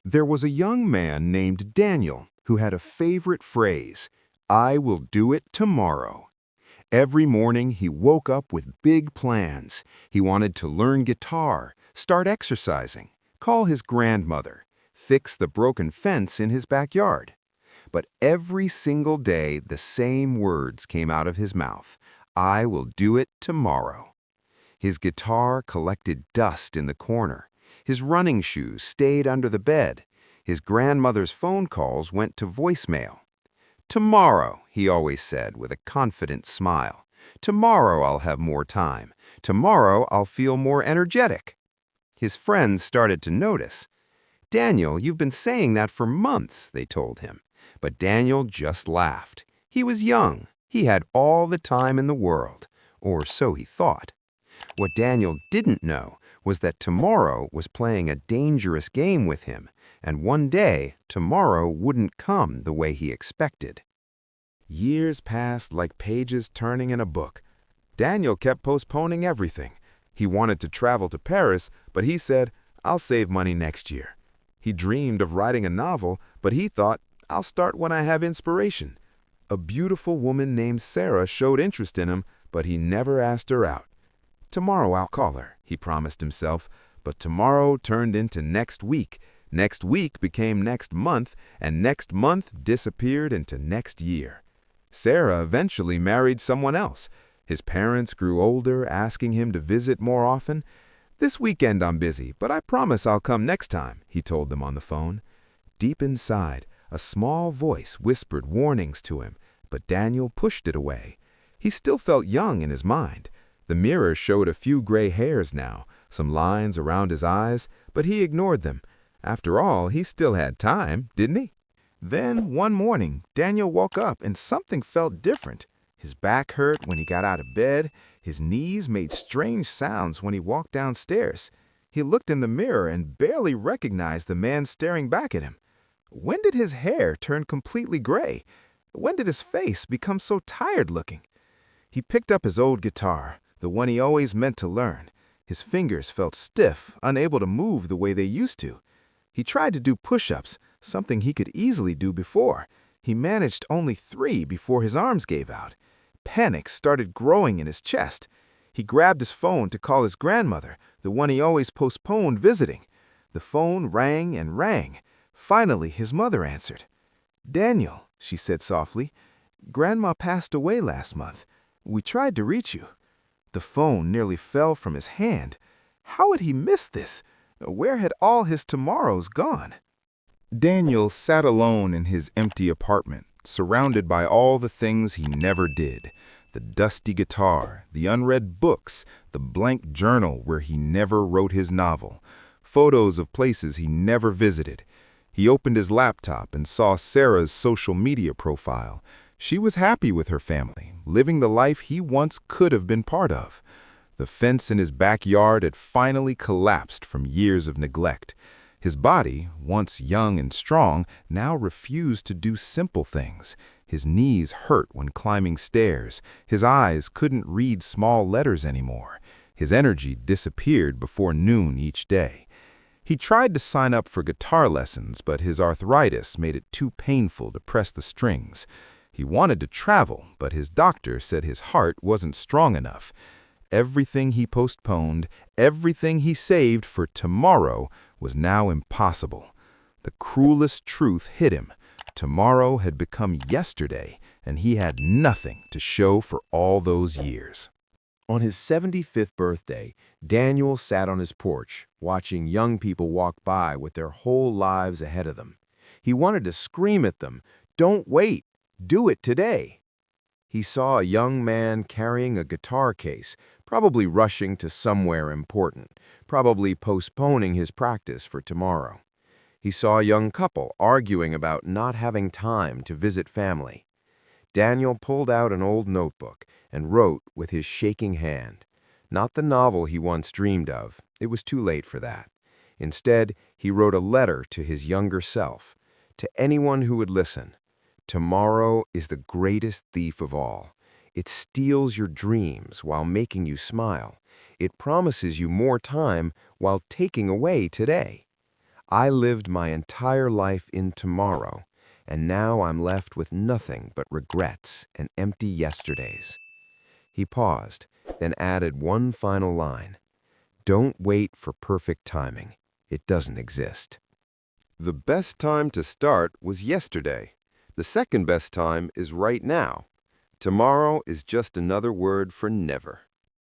There was a young man named Daniel who had a favorite phrase, "I will do it tomorrow." Every morning he woke up with big plans. He wanted to learn guitar, start exercising, call his grandmother, fix the broken fence in his backyard. But every single day the same words came out of his mouth, "I will do it tomorrow." His guitar collected dust in the corner. His running shoes stayed under the bed. His grandmother's phone calls went to voicemail. "Tomorrow," he always said with a confident smile. "Tomorrow I'll have more time. Tomorrow I'll feel more energetic." His friends started to notice. "Daniel, you've been saying that for months," they told him. But Daniel just laughed. He was young. He had all the time in the world, or so he thought. What Daniel didn't know was that tomorrow was playing a dangerous game with him, and one day tomorrow wouldn't come the way he expected. Years passed like pages turning in a book. Daniel kept postponing everything. He wanted to travel to Paris, but he said, "I'll save money next year." He dreamed of writing a novel, but he thought, "I'll start when I have inspiration." A beautiful woman named Sarah showed interest in him, but he never asked her out. "Tomorrow I'll call her," he promised himself, but tomorrow turned into next week. Next week became next month, and next month disappeared into next year. Sarah eventually married someone else. His parents grew older, asking him to visit more often. "This weekend I'm busy, but I promise I'll come next time," he told them on the phone. Deep inside, a small voice whispered warnings to him, but Daniel pushed it away. He still felt young in his mind. The mirror showed a few gray hairs now, some lines around his eyes, but he ignored them. After all, he still had time, didn't he? Then, one morning, Daniel woke up and something felt different. His back hurt when he got out of bed. His knees made strange sounds when he walked downstairs. He looked in the mirror and barely recognized the man staring back at him. When did his hair turn completely gray? When did his face become so tired looking? He picked up his old guitar, the one he always meant to learn. His fingers felt stiff, unable to move the way they used to. He tried to do push-ups, something he could easily do before. He managed only 3 before his arms gave out. Panic started growing in his chest. He grabbed his phone to call his grandmother, the one he always postponed visiting. The phone rang and rang. Finally, his mother answered. "Daniel," she said softly, "Grandma passed away last month. We tried to reach you." The phone nearly fell from his hand. How had he missed this? Where had all his tomorrows gone? Daniel sat alone in his empty apartment, surrounded by all the things he never did. The dusty guitar, the unread books, the blank journal where he never wrote his novel, photos of places he never visited. He opened his laptop and saw Sarah's social media profile. She was happy with her family, living the life he once could have been part of. The fence in his backyard had finally collapsed from years of neglect. His body, once young and strong, now refused to do simple things. His knees hurt when climbing stairs. His eyes couldn't read small letters anymore. His energy disappeared before noon each day. He tried to sign up for guitar lessons, but his arthritis made it too painful to press the strings. He wanted to travel, but his doctor said his heart wasn't strong enough. Everything he postponed, everything he saved for tomorrow was now impossible. The cruelest truth hit him. Tomorrow had become yesterday, and he had nothing to show for all those years. On his 75th birthday, Daniel sat on his porch, watching young people walk by with their whole lives ahead of them. He wanted to scream at them, "Don't wait! Do it today!" He saw a young man carrying a guitar case, probably rushing to somewhere important, probably postponing his practice for tomorrow. He saw a young couple arguing about not having time to visit family. Daniel pulled out an old notebook and wrote with his shaking hand. Not the novel he once dreamed of. It was too late for that. Instead, he wrote a letter to his younger self, to anyone who would listen. Tomorrow is the greatest thief of all. It steals your dreams while making you smile. It promises you more time while taking away today. I lived my entire life in tomorrow, and now I'm left with nothing but regrets and empty yesterdays. He paused, then added one final line. Don't wait for perfect timing. It doesn't exist. The best time to start was yesterday. The second best time is right now. Tomorrow is just another word for never.